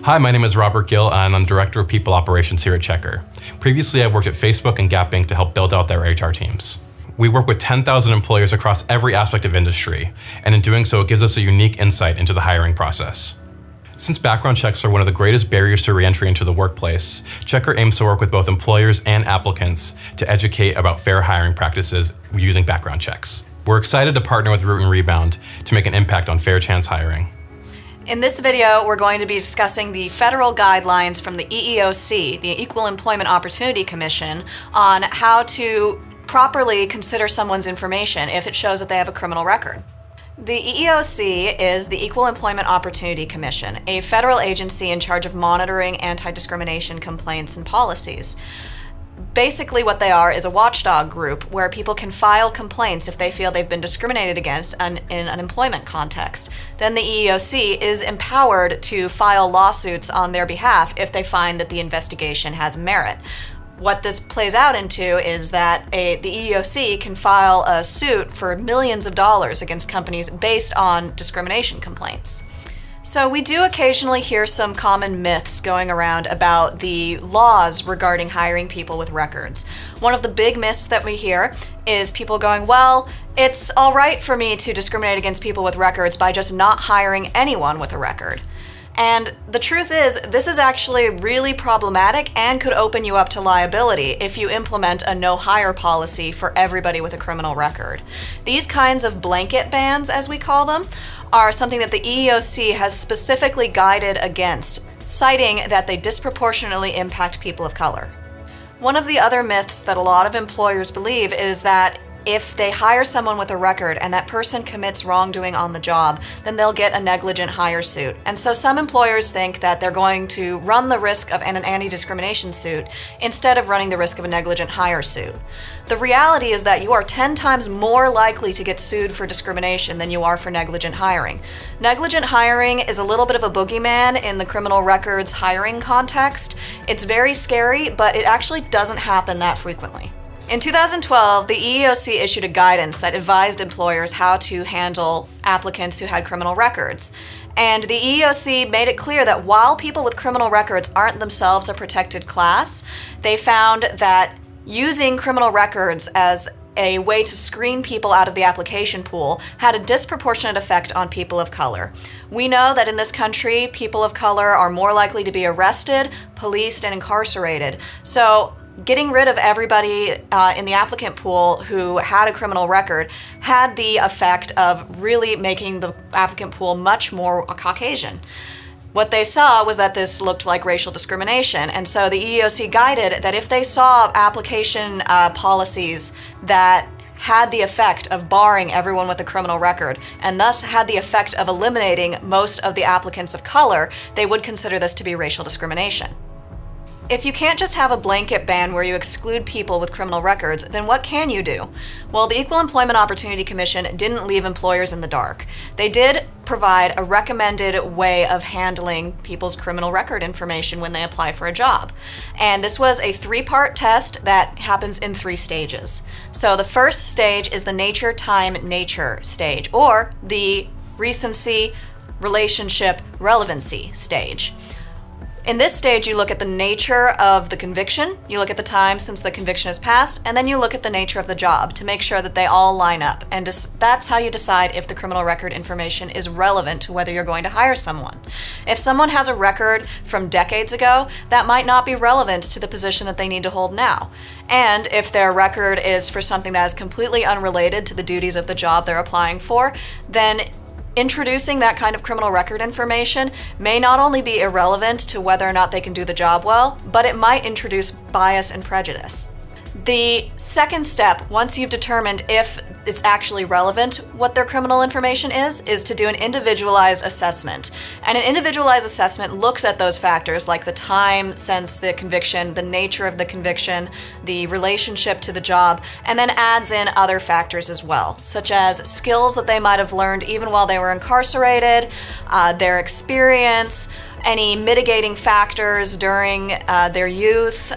Hi, my name is Robert Gill, and I'm Director of People Operations here at Checker. Previously, I worked at Facebook and Gap Inc. to help build out their HR teams. We work with 10,000 employers across every aspect of industry, and in doing so, it gives us a unique insight into the hiring process. Since background checks are one of the greatest barriers to re-entry into the workplace, Checker aims to work with both employers and applicants to educate about fair hiring practices using background checks. We're excited to partner with Root and Rebound to make an impact on fair chance hiring. In this video, we're going to be discussing the federal guidelines from the EEOC, the Equal Employment Opportunity Commission, on how to properly consider someone's information if it shows that they have a criminal record. The EEOC is the Equal Employment Opportunity Commission, a federal agency in charge of monitoring anti-discrimination complaints and policies. Basically what they are is a watchdog group where people can file complaints if they feel they've been discriminated against in an employment context. Then the EEOC is empowered to file lawsuits on their behalf if they find that the investigation has merit. What this plays out into is that the EEOC can file a suit for millions of dollars against companies based on discrimination complaints. So we do occasionally hear some common myths going around about the laws regarding hiring people with records. One of the big myths that we hear is people going, well, it's all right for me to discriminate against people with records by just not hiring anyone with a record. And the truth is, this is actually really problematic and could open you up to liability if you implement a no-hire policy for everybody with a criminal record. These kinds of blanket bans, as we call them, are something that the EEOC has specifically guided against, citing that they disproportionately impact people of color. One of the other myths that a lot of employers believe is that if they hire someone with a record and that person commits wrongdoing on the job, then they'll get a negligent hire suit. And so some employers think that they're going to run the risk of an anti-discrimination suit instead of running the risk of a negligent hire suit. The reality is that you are 10 times more likely to get sued for discrimination than you are for negligent hiring. Negligent hiring is a little bit of a boogeyman in the criminal records hiring context. It's very scary, but it actually doesn't happen that frequently. In 2012, the EEOC issued a guidance that advised employers how to handle applicants who had criminal records. And the EEOC made it clear that while people with criminal records aren't themselves a protected class, they found that using criminal records as a way to screen people out of the application pool had a disproportionate effect on people of color. We know that in this country, people of color are more likely to be arrested, policed, and incarcerated. So getting rid of everybody in the applicant pool who had a criminal record had the effect of really making the applicant pool much more Caucasian. What they saw was that this looked like racial discrimination, and so the EEOC guided that if they saw application policies that had the effect of barring everyone with a criminal record and thus had the effect of eliminating most of the applicants of color, they would consider this to be racial discrimination. If you can't just have a blanket ban where you exclude people with criminal records, then what can you do? Well, the Equal Employment Opportunity Commission didn't leave employers in the dark. They did provide a recommended way of handling people's criminal record information when they apply for a job. And this was a 3-part test that happens in 3 stages. So the first stage is the nature, time, nature stage, or the recency, relationship, relevancy stage. In this stage, you look at the nature of the conviction, you look at the time since the conviction has passed, and then you look at the nature of the job to make sure that they all line up. And that's how you decide if the criminal record information is relevant to whether you're going to hire someone. If someone has a record from decades ago, that might not be relevant to the position that they need to hold now. And if their record is for something that is completely unrelated to the duties of the job they're applying for, then introducing that kind of criminal record information may not only be irrelevant to whether or not they can do the job well, but it might introduce bias and prejudice. The second step, once you've determined if it's actually relevant what their criminal information is to do an individualized assessment. And an individualized assessment looks at those factors like the time since the conviction, the nature of the conviction, the relationship to the job, and then adds in other factors as well, such as skills that they might have learned even while they were incarcerated, their experience, any mitigating factors during their youth,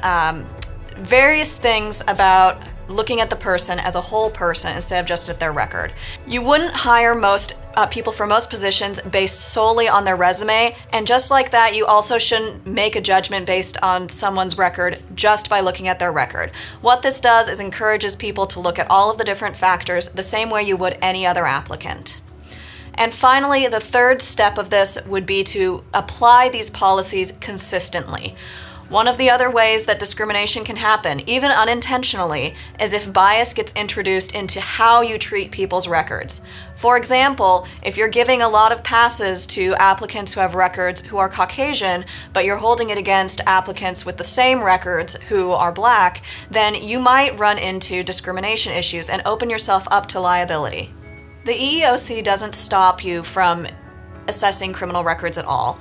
various things about looking at the person as a whole person instead of just at their record. You wouldn't hire most people for most positions based solely on their resume, and just like that, you also shouldn't make a judgment based on someone's record just by looking at their record. What this does is encourages people to look at all of the different factors the same way you would any other applicant. And finally, the third step of this would be to apply these policies consistently. One of the other ways that discrimination can happen, even unintentionally, is if bias gets introduced into how you treat people's records. For example, if you're giving a lot of passes to applicants who have records who are Caucasian, but you're holding it against applicants with the same records who are Black, then you might run into discrimination issues and open yourself up to liability. The EEOC doesn't stop you from assessing criminal records at all,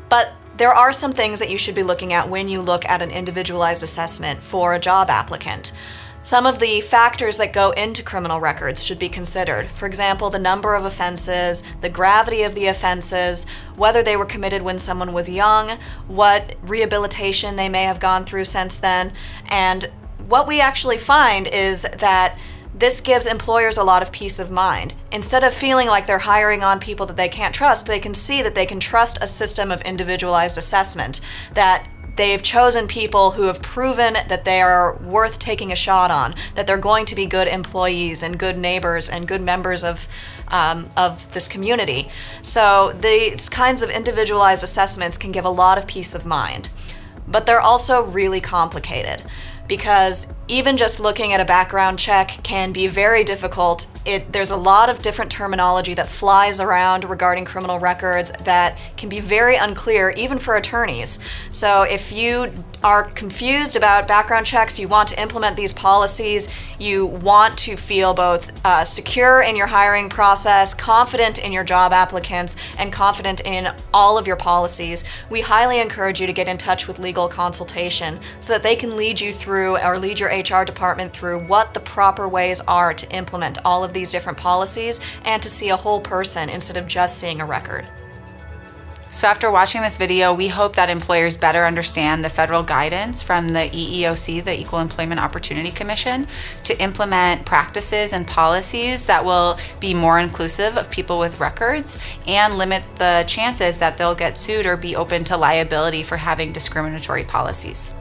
but there are some things that you should be looking at when you look at an individualized assessment for a job applicant. Some of the factors that go into criminal records should be considered. For example, the number of offenses, the gravity of the offenses, whether they were committed when someone was young, what rehabilitation they may have gone through since then. And what we actually find is that this gives employers a lot of peace of mind. Instead of feeling like they're hiring on people that they can't trust, they can see that they can trust a system of individualized assessment, that they've chosen people who have proven that they are worth taking a shot on, that they're going to be good employees and good neighbors and good members of this community. So these kinds of individualized assessments can give a lot of peace of mind. But they're also really complicated, because even just looking at a background check can be very difficult. There's a lot of different terminology that flies around regarding criminal records that can be very unclear, even for attorneys. So if you are confused about background checks, you want to implement these policies, you want to feel both secure in your hiring process, confident in your job applicants, and confident in all of your policies, we highly encourage you to get in touch with legal consultation so that they can lead you through, or lead your HR department through, what the proper ways are to implement all of these different policies and to see a whole person instead of just seeing a record. So after watching this video, we hope that employers better understand the federal guidance from the EEOC, the Equal Employment Opportunity Commission, to implement practices and policies that will be more inclusive of people with records and limit the chances that they'll get sued or be open to liability for having discriminatory policies.